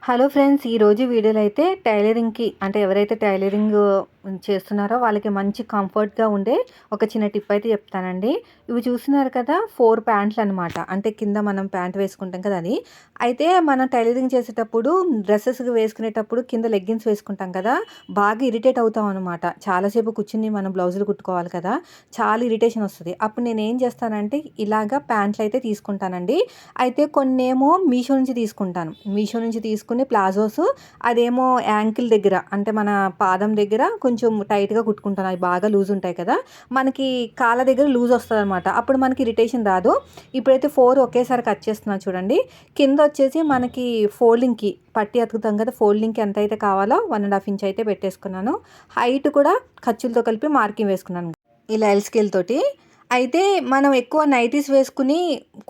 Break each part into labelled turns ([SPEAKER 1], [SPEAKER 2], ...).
[SPEAKER 1] Hello friends, ఈరోజు వీడియోలో అయితే టైలరింగ్‌కి అంటే ఎవరైతే టైలరింగ్ చేస్తున్నారో వాళ్ళకి మంచి కంఫర్ట్‌గా ఉండే ఒక చిన్న టిప్ అయితే చెప్తానండి. ఇవి చూస్తున్నారు కదా! 4 ప్యాంట్లనమాట. అంటే కింద మనం ప్యాంట్ వేసుకుంటాం కదా అది. అయితే మనం టైలరింగ్ చేసేటప్పుడు డ్రెసెస్‌కి వేసుకునేటప్పుడు కింద లెగ్గిన్స్ వేసుకుంటాం కదా! బాగా ఇరిటేట్ అవుతామనమాట. చాలాసేపు కూర్చొని మనం బ్లౌజులు కుట్టుకోవాలి కదా! చాలా ఇరిటేషన్ వస్తది. అప్పుడు నేనేం చేస్తానంటే ఇలాగా ప్యాంట్లయితే తీసుకుంటానండి. అయితే కొన్నేమో మీషో నుంచి తీసుకుంటాను. మీషో నుంచి తీసుకుని ప్లాజోస్ అదేమో యాంకిల్ దగ్గర అంటే మన పాదం దగ్గర కొంచెం టైట్‌గా కుట్టుకుంటాను. అవి బాగా లూజ్ ఉంటాయి కదా! మనకి కాళ్ళ దగ్గర లూజ్ వస్తదనమాట. అప్పుడు మనకి ఇరిటేషన్ రాదు. ఇప్పుడైతే 4 ఒకేసారి కట్ చేస్తున్నా చూడండి. కిందొచ్చేసి మనకి ఫోల్డింగ్‌కి పట్టి అతుకుతాం కదా! ఫోల్డింగ్‌కి ఎంతైతే కావాలో 1 ½ ఇంచ్ అయితే పెట్టేసుకున్నాను. హైట్ కూడా ఖర్చులతో కలిపి మార్కింగ్ వేసుకున్నాను. ఇలా ఎల్ స్కేల్ తోటి. అయితే మనం ఎక్కువ నైటీస్ వేసుకుని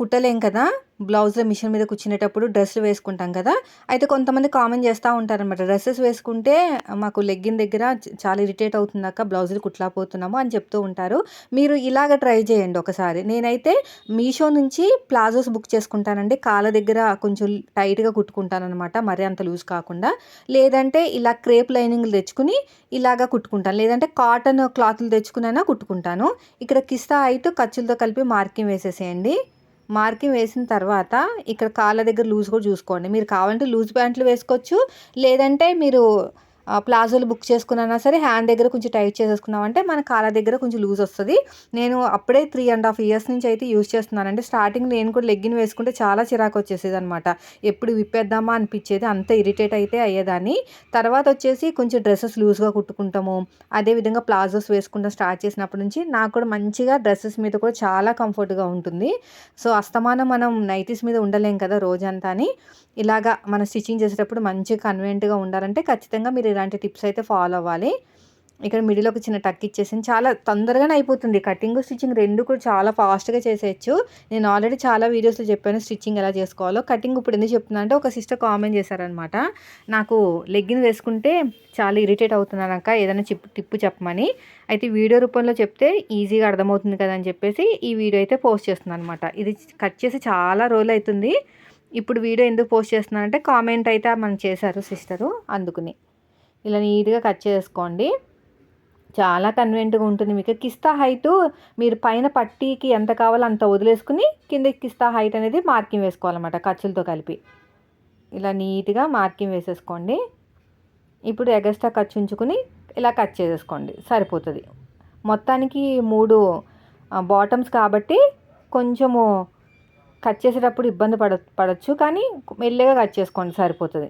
[SPEAKER 1] కుట్టలేం కదా! బ్లౌజ్‌లో మిషన్ మీద కూర్చునేటప్పుడు డ్రెస్‌లు వేసుకుంటాం కదా! అయితే కొంతమంది కామెంట్ చేస్తా ఉంటారనమాట. డ్రెసెస్ వేసుకుంటే మాకు లెగ్గిన్ దగ్గర చాలా ఇరిటేట్ అవుతుందక్క బ్లౌజులు కుట్టలేకపోతున్నాము అని చెప్తూ ఉంటారు. మీరు ఇలాగ ట్రై చేయండి ఒకసారి. నేనైతే మీషో నుంచి ప్లాజోస్ బుక్ చేసుకుంటానండి. కాళ్ళ దగ్గర కొంచెం టైట్‌గా కుట్టుకుంటాననమాట. మరీ అంత లూజ్ కాకుండా. లేదంటే ఇలా క్రేప్ లైనింగ్‌లు తెచ్చుకొని ఇలాగ కుట్టుకుంటాను. లేదంటే కాటన్ క్లాతులు తెచ్చుకునైనా కుట్టుకుంటాను. ఇక్కడ కిస్తా హైట్ ఖర్చులతో కలిపి మార్కింగ్ వేసేసేయండి. మార్కింగ్ వేసిన తర్వాత ఇక్కడ కాళ్ళ దగ్గర లూజ్ కూడా చూసుకోండి. మీరు కావాలంటే లూజ్ ప్యాంట్లు వేసుకోవచ్చు. లేదంటే మీరు ప్లాజోలు బుక్ చేసుకున్నా సరే హ్యాండ్ దగ్గర కొంచెం టైట్ చేసేసుకున్నామంటే మన కాళ్ళ దగ్గర కొంచెం లూజ్ వస్తది. నేను అప్పుడే 3½ ఇయర్స్ నుంచి అయితే యూజ్ చేస్తున్నానండి. స్టార్టింగ్ నేను కూడా లెగ్గిన్ వేసుకుంటే చాలా చిరాకు వచ్చేసేదనమాట. ఎప్పుడు విప్పేద్దామా అనిపిచ్చేది. అంత ఇరిటేట్ అయితే అయ్యేదాన్ని. తర్వాత వచ్చేసి కొంచెం డ్రెసెస్ లూజ్‌గా కుట్టుకుంటాము. అదేవిధంగా ప్లాజోస్ వేసుకుంటం స్టార్ట్ చేసినప్పటి నుంచి నాకు కూడా మంచిగా డ్రెసెస్ మీద కూడా చాలా కంఫర్ట్‌గా ఉంటుంది. సో, అస్తమానం మనం నైటీస్ మీద ఉండలేం కదా రోజంతా అని. ఇలాగా మనం స్టిచ్చింగ్ చేసేటప్పుడు మంచిగా కన్వీనియంట్‌గా ఉండాలంటే ఖచ్చితంగా మీరు ఇలాంటి టిప్స్ అయితే ఫాలో అవ్వాలి. ఇక్కడ మిడిల్‌లో ఒక చిన్న టక్ ఇచ్చేసాను. చాలా తొందరగానే అయిపోతుంది. కటింగు, స్టిచ్చింగ్ 2 కూడా చాలా ఫాస్ట్‌గా చేసేయొచ్చు. నేను ఆల్రెడీ చాలా వీడియోస్‌లో చెప్పాను స్టిచ్చింగ్ ఎలా చేసుకోవాలో. కటింగ్ ఇప్పుడు ఎందుకు చెప్తున్నా అంటే ఒక సిస్టర్ కామెంట్ చేశారనమాట. నాకు లెగ్గిన్ వేసుకుంటే చాలా ఇరిటేట్ అవుతున్నానక్క ఏదైనా టిప్ చెప్పమని. అయితే వీడియో రూపంలో చెప్తే ఈజీగా అర్థమవుతుంది కదా అని చెప్పేసి ఈ వీడియో అయితే పోస్ట్ చేస్తున్నాననమాట. ఇది కట్ చేసి చాలా రోజులైతుంది. ఇప్పుడు వీడియో ఎందుకు పోస్ట్ చేస్తున్నానంటే కామెంట్ అయితే మనం చేశారు సిస్టరు అందుకని. ఇలా నీట్‌గా కట్ చేసుకోండి. చాలా కన్వీనియంట్‌గా ఉంటుంది మీకు. కిస్తా హైటు మీరు పైన పట్టీకి ఎంత కావాలో అంత వదిలేసుకొని కిందకి కిస్తా హైట్ అనేది మార్కింగ్ వేసుకోవాలన్నమాట ఖర్చులతో కలిపి. ఇలా నీట్‌గా మార్కింగ్ వేసేసుకోండి. ఇప్పుడు ఎగస్ట్రా ఖర్చు ఉంచుకొని ఇలా కట్ చేసేసుకోండి సరిపోతది. మొత్తానికి 3 బాటమ్స్ కాబట్టి కొంచెము కట్ చేసేటప్పుడు ఇబ్బంది పడొచ్చు. కానీ మెల్లగా కట్ చేసుకోండి సరిపోతది.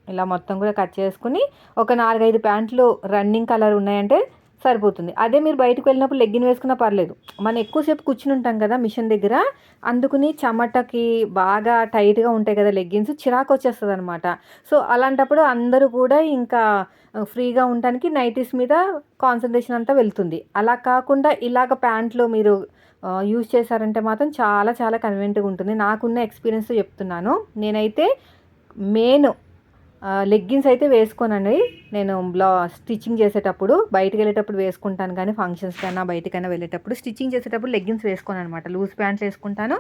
[SPEAKER 1] ఇలా మొత్తం కూడా కట్ చేసుకొని ఒక 4, 5 ప్యాంట్లు రన్నింగ్ కలర్ ఉన్నాయంటే సరిపోతుంది. అదే మీరు బయటకు వెళ్ళినప్పుడు లెగ్గిన్ వేసుకున్నా పర్లేదు. మనం ఎక్కువసేపు కూర్చుని ఉంటాం కదా మిషన్ దగ్గర. అందుకని చెమటకి బాగా టైట్‌గా ఉంటాయి కదా లెగ్గిన్స్ చిరాకొచ్చేస్తదనమాట. సో, అలాంటప్పుడు అందరూ కూడా ఇంకా ఫ్రీగా ఉండటానికి నైటీస్ మీద కాన్సంట్రేషన్ అంతా వెళ్తుంది. అలా కాకుండా ఇలాగ ప్యాంట్లు మీరు యూజ్ చేశారంటే మాత్రం చాలా చాలా కన్వీనియంట్‌గా ఉంటుంది. నాకున్న ఎక్స్‌పీరియన్స్‌తో చెప్తున్నాను. నేనైతే మెయిన్ లెగ్గిన్స్ అయితే వేసుకోనండి. నేను స్టిచ్చింగ్ చేసేటప్పుడు బయటికెళ్ళేటప్పుడు వేసుకుంటాను కానీ ఫంక్షన్స్‌కైనా బయటికైనా వెళ్ళేటప్పుడు స్టిచ్చింగ్ చేసేటప్పుడు లెగ్గిన్స్ వేసుకోననమాట. లూజ్ ప్యాంట్స్ వేసుకుంటాను.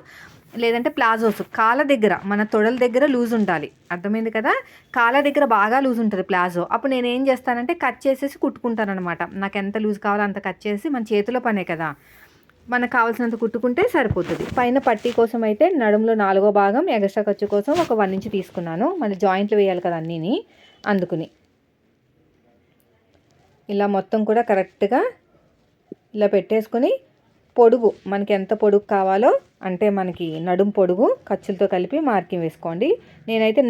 [SPEAKER 1] లేదంటే ప్లాజోస్ కాళ్ళ దగ్గర మన తొడల దగ్గర లూజ్ ఉండాలి. అర్థమైంది కదా! కాళ్ళ దగ్గర బాగా లూజ్ ఉంటది ప్లాజో. అప్పుడు నేనేం చేస్తానంటే కట్ చేసేసి కుట్టుకుంటాననమాట. నాకెంత లూజ్ కావాలో అంత కట్ చేసి మన చేతిలో పనే కదా! మనకు కావాల్సినంత కుట్టుకుంటే సరిపోతది. పైన పట్టీ కోసం అయితే నడుములో 4వ భాగం ఎగస్ట్రా ఖర్చు కోసం ఒక 1 ఇంచ్ తీసుకున్నాను. మళ్ళీ జాయింట్లు వేయాలి కదా అన్నీని. అందుకని. ఇలా మొత్తం కూడా కరెక్ట్‌గా ఇలా పెట్టేసుకొని పొడుగు మనకి ఎంత పొడుగు కావాలో అంటే మనకి నడుము పొడుగు ఖర్చులతో కలిపి మార్కింగ్ వేసుకోండి. నేనైతే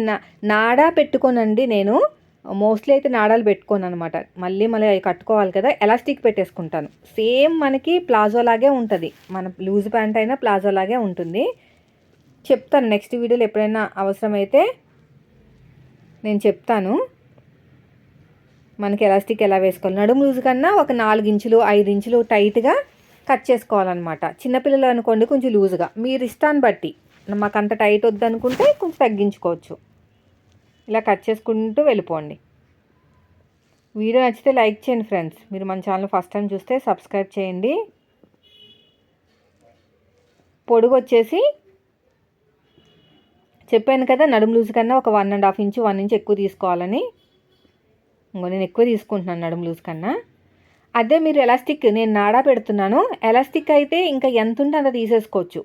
[SPEAKER 1] నాడా పెట్టుకోనండి నేను. మోస్ట్లీ అయితే నాడాలు పెట్టుకోననమాట. మళ్ళీ అవి కట్టుకోవాలి కదా! ఎలాస్టిక్ పెట్టేసుకుంటాను. సేమ్ మనకి ప్లాజో లాగే ఉంటది. మన లూజ్ ప్యాంట్ అయినా ప్లాజో లాగే ఉంటుంది. చెప్తాను నెక్స్ట్ వీడియోలో ఎప్పుడైనా అవసరమైతే నేను చెప్తాను. మనకి ఎలాస్టిక్ ఎలా వేసుకోవాలి. నడుము లూజ్ కన్నా ఒక 4 ఇంచులు, 5 ఇంచులు టైట్‌గా కట్ చేసుకోవాలన్నమాట. చిన్నపిల్లలు అనుకోండి కొంచెం లూజ్‌గా. మీరు ఇష్టాన్ని బట్టి. మాకంత టైట్ వద్దనుకుంటే కొంచెం తగ్గించుకోవచ్చు. ఇలా కట్ చేసుకుంటూ వెళ్ళిపోండి. వీడియో నచ్చితే లైక్ చేయండి ఫ్రెండ్స్. మీరు మన ఛానల్ ఫస్ట్ టైం చూస్తే సబ్స్క్రైబ్ చేయండి. పొడుగు వచ్చేసి చెప్పాను కదా నడుము లూజ్ కన్నా ఒక 1.5 ఇంచు 1 ఇంచ్ ఎక్కువ తీసుకోవాలని. నేను ఎక్కువ తీసుకుంటున్నాను నడుము లూజ్ కన్నా. అదే మీరు ఎలాస్టిక్ నేను నాడా పెడుతున్నాను. ఎలాస్టిక్ అయితే ఇంకా ఎంత ఉంటే అంత తీసేసుకోవచ్చు.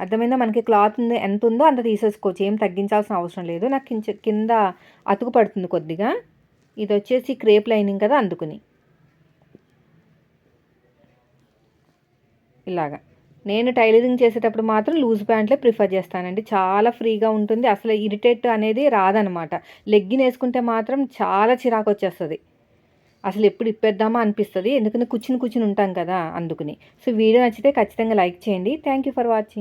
[SPEAKER 1] అర్థమైందా? మనకి క్లాత్ ఎంత ఉందో అంత తీసేసుకోవచ్చు. ఏం తగ్గించాల్సిన అవసరం లేదు. నాకు కింద అతుకు పడుతుంది కొద్దిగా. ఇది వచ్చేసి క్రేప్ లైనింగ్ కదా అందుకుని. ఇలాగా నేను టైలరింగ్ చేసేటప్పుడు మాత్రం లూజ్ ప్యాంట్లే ప్రిఫర్ చేస్తానండి. చాలా ఫ్రీగా ఉంటుంది. అసలు ఇరిటేట్ అనేది రాదనమాట. లెగ్గిన్ వేసుకుంటే మాత్రం చాలా చిరాకు వచ్చేస్తుంది. అసలు ఎప్పుడు ఇప్పేద్దామా అనిపిస్తుంది. ఎందుకంటే కూర్చుని ఉంటాం కదా అందుకుని. సో వీడియో నచ్చితే ఖచ్చితంగా లైక్ చేయండి. Thank you for watching.